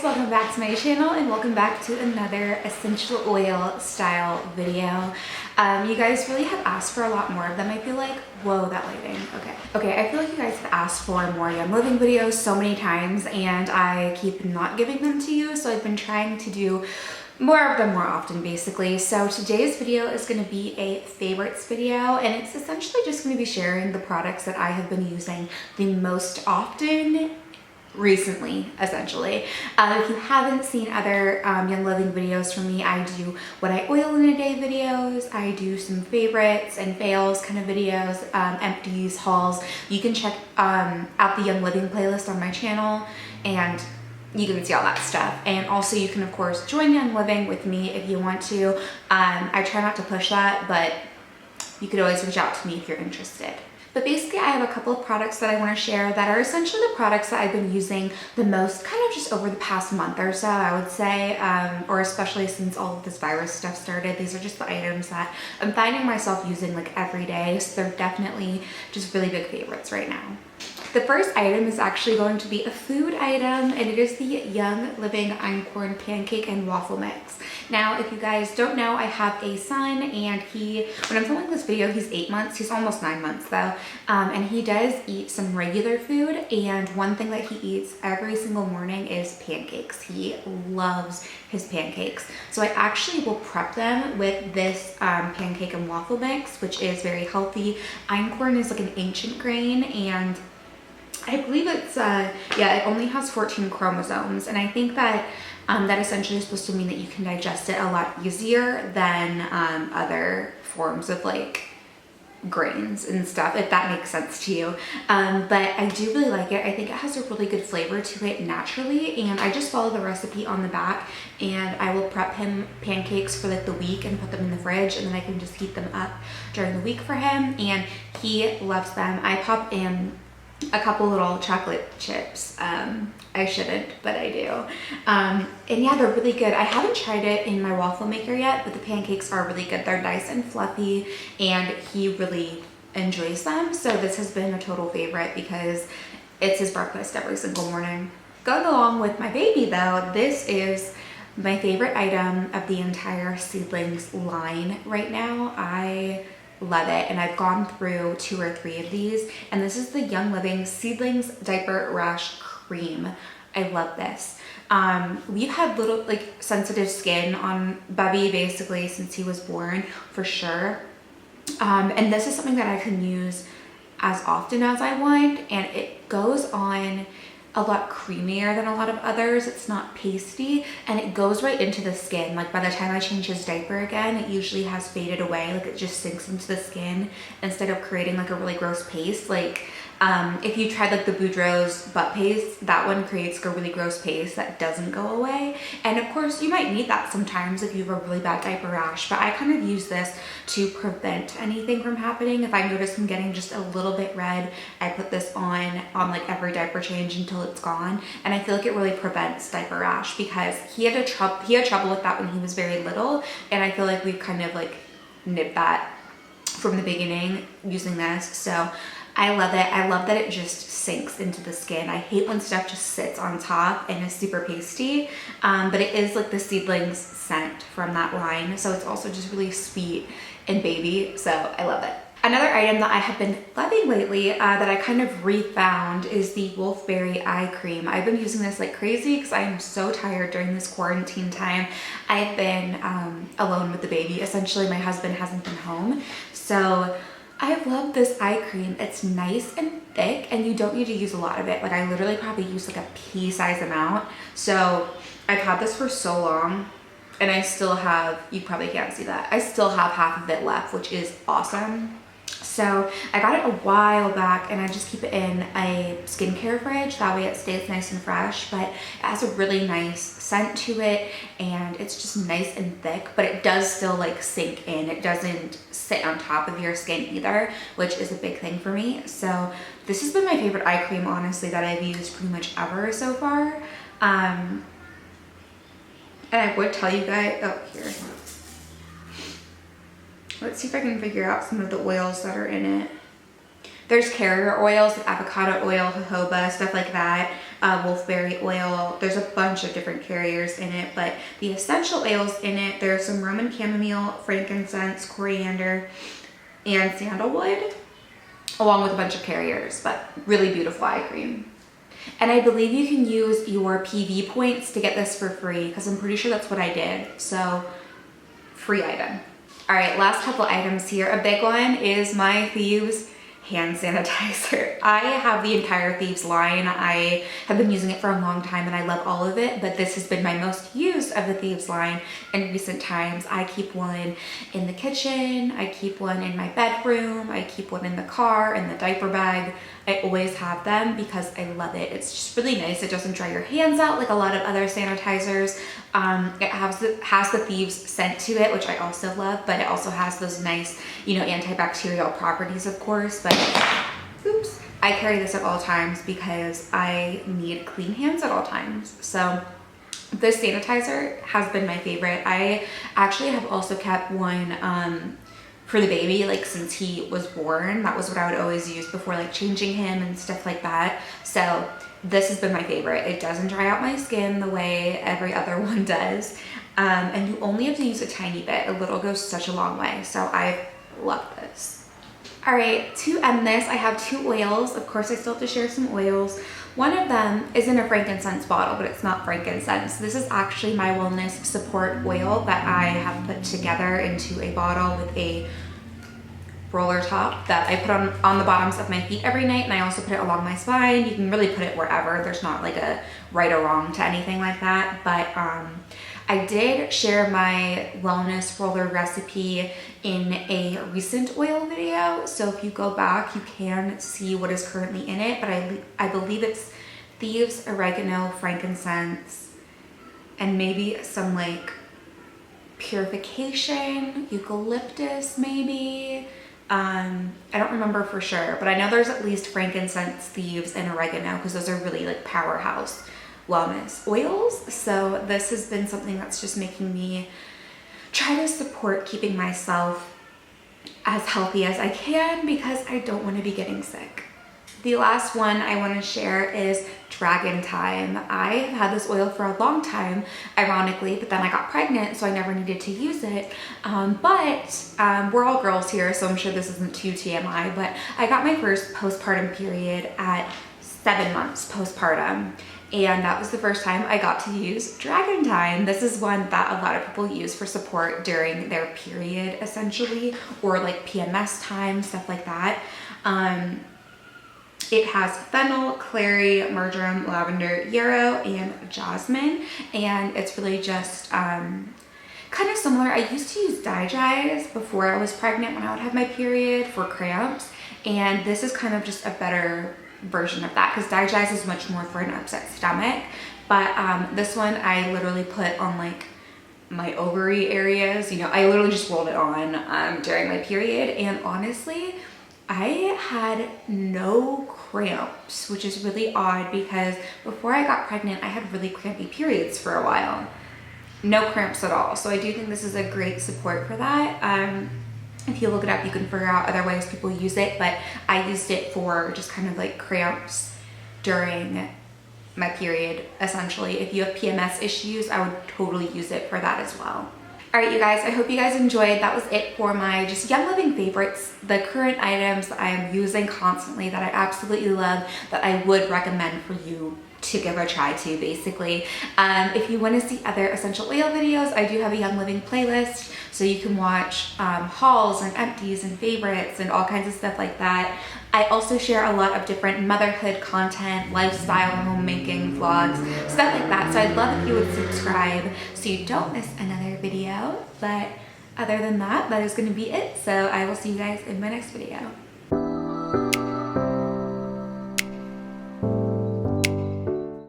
guys, welcome back to my channel and welcome back to another essential oil style video. You guys really have asked for a lot more of them. I feel like, whoa, that lighting. Okay, I feel like you guys have asked for more Young Living videos so many times and I keep not giving them to you, so I've been trying to do more of them more often basically. So today's video is going to be a favorites video, and it's essentially just going to be sharing the products that I have been using the most often recently, essentially. If you haven't seen other Young Living videos from me, I do what I oil in a day videos, I do some favorites and fails kind of videos, empties, hauls. You can check out the Young Living playlist on my channel and you can see all that stuff. And also you can of course join Young Living with me if you want to. I try not to push that, but you could always reach out to me if you're interested. But basically I have a couple of products that I want to share that are essentially the products that I've been using the most kind of just over the past month or so, I would say, or especially since all of this virus stuff started. These are just the items that I'm finding myself using like every day, so they're definitely just really big favorites right now. The first item is actually going to be a food item, and it is the Young Living Einkorn Pancake and Waffle Mix. Now, if you guys don't know, I have a son, and when I'm filming this video, he's 8 months. He's almost 9 months though, and he does eat some regular food, and one thing that he eats every single morning is pancakes. He loves his pancakes. So I actually will prep them with this pancake and waffle mix, which is very healthy. Einkorn is like an ancient grain, and I believe it's, it only has 14 chromosomes, and I think that that essentially is supposed to mean that you can digest it a lot easier than other forms of like grains and stuff, if that makes sense to you. But I do really like it. I think it has a really good flavor to it naturally, and I just follow the recipe on the back, and I will prep him pancakes for like the week and put them in the fridge, and then I can just heat them up during the week for him, and he loves them. I pop in a couple little chocolate chips. I shouldn't, but I do. And yeah, they're really good. I haven't tried it in my waffle maker yet, but the pancakes are really good. They're nice and fluffy, and he really enjoys them. So this has been a total favorite because it's his breakfast every single morning. Going along with my baby though, this is my favorite item of the entire Seedlings line right now. I love it, and I've gone through 2 or 3 of these, and this is the Young Living Seedlings Diaper Rash Cream. I love this. We've had little like sensitive skin on Bubby basically since he was born, for sure, and this is something that I can use as often as I want, and it goes on a lot creamier than a lot of others. It's not pasty, and it goes right into the skin. Like by the time I change his diaper again, it usually has faded away. Like it just sinks into the skin instead of creating like a really gross paste. Like if you tried like the Boudreaux's butt paste, that one creates a really gross paste that doesn't go away. And of course you might need that sometimes if you have a really bad diaper rash, but I kind of use this to prevent anything from happening. If I notice him getting just a little bit red, I put this on like every diaper change until it's gone, and I feel like it really prevents diaper rash because he had trouble with that when he was very little, and I feel like we've kind of like nipped that from the beginning using this. So I love it. I love that it just sinks into the skin. I hate when stuff just sits on top and is super pasty, but it is like the Seedlings scent from that line, so it's also just really sweet and baby, so I love it. Another item that I have been loving lately that I kind of refound is the Wolfberry Eye Cream. I've been using this like crazy because I am so tired during this quarantine time. I've been alone with the baby. Essentially, my husband hasn't been home, so I love this eye cream. It's nice and thick, and you don't need to use a lot of it. Like I literally probably use like a pea-sized amount. So I've had this for so long, and I still have, you probably can't see that, I still have half of it left, which is awesome. So I got it a while back, and I just keep it in a skincare fridge. That way it stays nice and fresh, but it has a really nice scent to it, and it's just nice and thick, but it does still like sink in. It doesn't sit on top of your skin either, which is a big thing for me. So this has been my favorite eye cream, honestly, that I've used pretty much ever so far. And I would tell you guys, oh, here. Let's see if I can figure out some of the oils that are in it. There's carrier oils, like avocado oil, jojoba, stuff like that. wolfberry oil. There's a bunch of different carriers in it, but the essential oils in it, there's some Roman chamomile, frankincense, coriander, and sandalwood, along with a bunch of carriers, but really beautiful eye cream. And I believe you can use your PV points to get this for free, because I'm pretty sure that's what I did. So, free item. All right, last couple items here. A big one is my Thieves hand sanitizer. I have the entire Thieves line. I have been using it for a long time and I love all of it, but this has been my most used of the Thieves line in recent times. I keep one in the kitchen, I keep one in my bedroom, I keep one in the car, in the diaper bag. I always have them because I love it. It's just really nice. It doesn't dry your hands out like a lot of other sanitizers. It has the Thieves scent to it, which I also love, but it also has those nice, you know, antibacterial properties, of course. But oops, I carry this at all times because I need clean hands at all times. So this sanitizer has been my favorite. I actually have also kept one for the baby, like since he was born. That was what I would always use before like changing him and stuff like that. So this has been my favorite. It doesn't dry out my skin the way every other one does. And you only have to use a tiny bit. A little goes such a long way. So I love this. All right, to end this, I have 2 oils. Of course, I still have to share some oils. One of them is in a frankincense bottle, but it's not frankincense. This is actually my wellness support oil that I have put together into a bottle with a roller top that I put on the bottoms of my feet every night, and I also put it along my spine. You can really put it wherever. There's not like a right or wrong to anything like that, but I did share my wellness roller recipe in a recent oil video, so if you go back you can see what is currently in it, but I believe it's Thieves, oregano, frankincense, and maybe some like purification, eucalyptus maybe. I don't remember for sure, but I know there's at least frankincense, Thieves, and oregano because those are really like powerhouse wellness oils. So this has been something that's just making me try to support keeping myself as healthy as I can because I don't want to be getting sick. The last one I want to share is Dragon Time. I have had this oil for a long time, ironically, but then I got pregnant, so I never needed to use it. We're all girls here, so I'm sure this isn't too TMI, but I got my first postpartum period at 7 months postpartum. And that was the first time I got to use Dragon Time. This is one that a lot of people use for support during their period, essentially, or like PMS time, stuff like that. It has fennel, clary, marjoram, lavender, yarrow, and jasmine, and it's really just kind of similar. I used to use Digize before I was pregnant when I would have my period for cramps, and this is kind of just a better version of that because Digize is much more for an upset stomach, but this one I literally put on like my ovary areas. You know, I literally just rolled it on during my period, and honestly I had no cramps, which is really odd because before I got pregnant I had really crampy periods for a while. No cramps at all, so I do think this is a great support for that. If you look it up, you can figure out other ways people use it, but I used it for just kind of like cramps during my period, essentially. If you have PMS issues, I would totally use it for that as well. All right, you guys, I hope you guys enjoyed. That was it for my just Young Living favorites, the current items that I am using constantly that I absolutely love, that I would recommend for you to give a try to, basically. If you want to see other essential oil videos, I do have a Young Living playlist, so you can watch hauls and empties and favorites and all kinds of stuff like that. I also share a lot of different motherhood content, lifestyle, homemaking vlogs, stuff like that. So I'd love if you would subscribe so you don't miss another video. But other than that, that is going to be it. So I will see you guys in my next video.